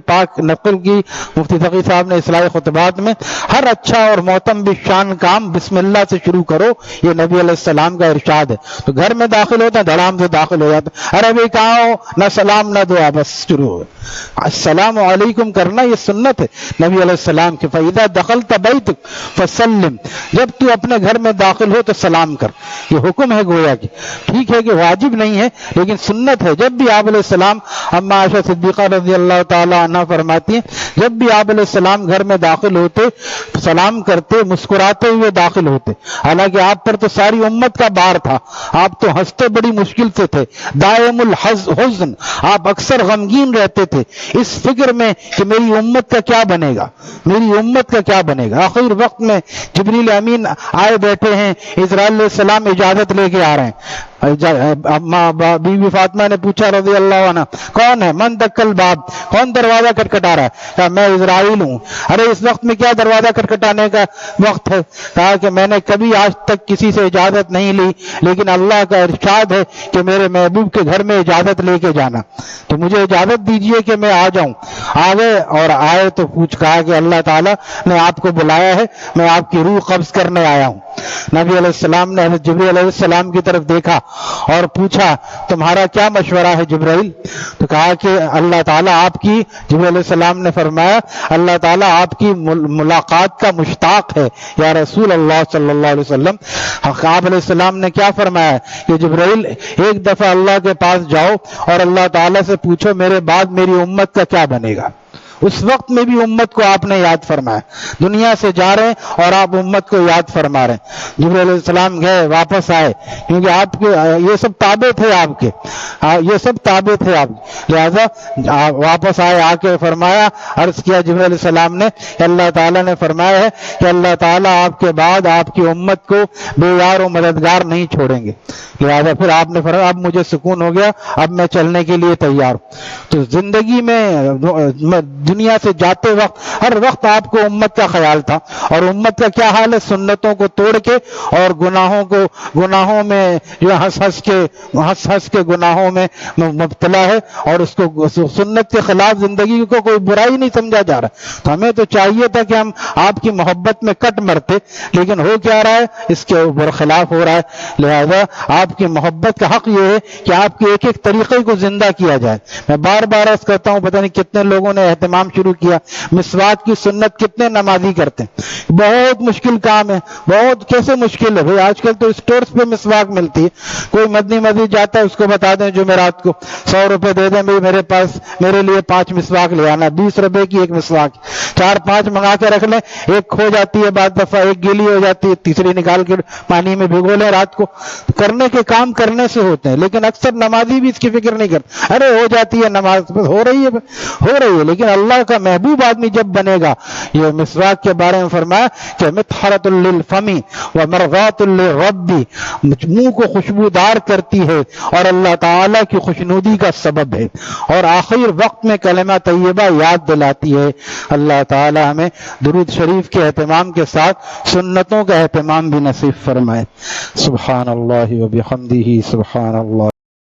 پاک نقل کی مفتی تقی صاحب نے اصلاح خطبات میں، ہر اچھا اور معتم شان کام بسم اللہ سے شروع کرو، یہ نبی علیہ السلام کا ارشاد ہے۔ تو گھر میں داخل ہوتا ہے دھڑام سے داخل ہو جاتا ہے، ارے بھائی کہاں ہو، نہ سلام نہ دعا، بس شروع ہو السلام علیکم کرنا، یہ سنت ہے نبی علیہ السلام کی۔ فَإِذَا دَخَلْتَ بَيْتَكَ فَسَلِّمْ، جب تو اپنے گھر میں داخل ہو تو سلام کر، یہ حکم ہے گویا کہ، ٹھیک ہے کہ واجب نہیں ہے لیکن سنت ہے۔ جب بھی آپ علیہ السلام، اما عائشہ صدیقہ رضی اللہ تعالی عنہ فرماتی ہیں، جب بھی آپ علیہ السلام گھر میں داخل ہوتے سلام کرتے، مسکراتے ہوئے داخل ہوتے، حالانکہ آپ پر تو ساری امت کا بار تھا، آپ تو ہنستے بڑی مشکل سے تھے، دائم الحزن، آپ اکثر غمگین رہتے تھے اس فکر میں کہ میری امت کا کیا بنے گا، میری امت کا کیا بنے گا۔ آخر وقت میں جبریل امین آئے بیٹھے ہیں، اسرائیل علیہ السلام اجازت لے کے آ رہے ہیں۔ بی بی فاطمہ نے پوچھا رضی اللہ عنہ، کون ہے؟ من دکل باب، کون دروازہ کھٹکھٹا رہا ہے؟ کہا میں اسرائیل ہوں۔ ارے اس وقت میں کیا دروازہ کھٹکھٹانے کا وقت ہے؟ کہا کہ میں نے کبھی آج تک کسی سے اجازت نہیں لی، لیکن اللہ کا ارشاد ہے کہ میرے محبوب کے گھر میں اجازت لے کے جانا، تو مجھے اجازت دیجئے کہ میں آ جاؤں۔ آ گئے، اور آئے تو کہا کہ اللہ تعالیٰ نے آپ کو بلایا ہے، میں آپ کی روح قبض کرنے آیا ہوں۔ نبی علیہ السلام نے حضرت جبریل علیہ السلام کی طرف دیکھا اور پوچھا تمہارا کیا مشورہ ہے جبرائیل؟ تو کہا کہ اللہ تعالیٰ آپ کی، جبریل علیہ السلام نے فرمایا اللہ تعالیٰ آپ کی ملاقات کا مشتاق ہے یا رسول اللہ صلی اللہ علیہ وسلم۔ آپ علیہ السلام نے کیا فرمایا کہ جبرائیل ایک دفعہ اللہ کے پاس جاؤ اور اللہ تعالیٰ سے پوچھو میرے بعد میری امت کا کیا بنے گا۔ اس وقت میں بھی امت کو آپ نے یاد فرمایا، دنیا سے جا رہے ہیں اور آپ امت کو یاد فرما رہے ہیں۔ جبرائیل علیہ السلام گئے، واپس آئے، کیونکہ آپ کے یہ سب تابع تھے، آپ کے یہ سب تابع تھے آپ، لہذا واپس آئے، آ کے فرمایا، عرض کیا جبرائیل علیہ السلام نے کہ اللہ تعالیٰ نے فرمایا ہے کہ اللہ تعالیٰ آپ کے بعد آپ کی امت کو بے یار و مددگار نہیں چھوڑیں گے، لہذا پھر آپ نے فرمایا اب مجھے سکون ہو گیا، اب میں چلنے کے لیے تیار ہوں۔ تو زندگی میں دنیا سے جاتے وقت ہر وقت آپ کو امت کا خیال تھا، اور امت کا کیا حال ہے؟ سنتوں کو توڑ کے اور گناہوں میں جو ہنس کے گناہوں میں مبتلا ہے، اور اس کو سنت کے خلاف زندگی کو کوئی برائی نہیں سمجھا جا رہا۔ تو ہمیں تو چاہیے تھا کہ ہم آپ کی محبت میں کٹ مرتے، لیکن ہو کیا رہا ہے؟ اس کے برخلاف ہو رہا ہے۔ لہذا آپ کی محبت کا حق یہ ہے کہ آپ کے ایک ایک طریقے کو زندہ کیا جائے۔ میں بار بار عرض کرتا ہوں، پتہ نہیں کتنے لوگوں نے اہتمام شروع کیا، مسواک کی سنت کتنے نمازی کرتے ہیں، بہت مشکل کام ہے، بہت کیسے مشکل ہے بھائی؟ آج کل تو اسٹورز پہ مسواک ملتی ہے، کوئی مدنی مسجد جاتا ہے اس کو بتا دیں جمعرات کو 100 روپے دے دیں، بھائی میرے لیے 5 مسواک لے آنا، 20 روپے کی ایک مسواک، 4-5 منگا کے رکھ لیں، ایک کھو جاتی ہے، بعض دفعہ ایک گیلی ہو جاتی ہے، تیسری نکال کے پانی میں بھگو لیں رات کو۔ کرنے کے کام کرنے سے ہوتے ہیں، لیکن اکثر نمازی بھی اس کی فکر نہیں کرتے، ارے ہو جاتی ہے نماز، بس ہو رہی ہے، لیکن اللہ کا محبوب آدمی جب بنے گا، یہ مسواک کے بارے میں فرمایا کہ مطہرۃ للفم ومرضات للرب، منہ کو خوشبودار کرتی ہے اور اللہ تعالیٰ کی خوشنودی کا سبب ہے، اور آخر وقت میں کلمہ طیبہ یاد دلاتی ہے۔ اللہ تعالیٰ ہمیں درود شریف کے اہتمام کے ساتھ سنتوں کا اہتمام بھی نصیب فرمائے۔ سبحان اللہ و بحمدہ، سبحان اللہ۔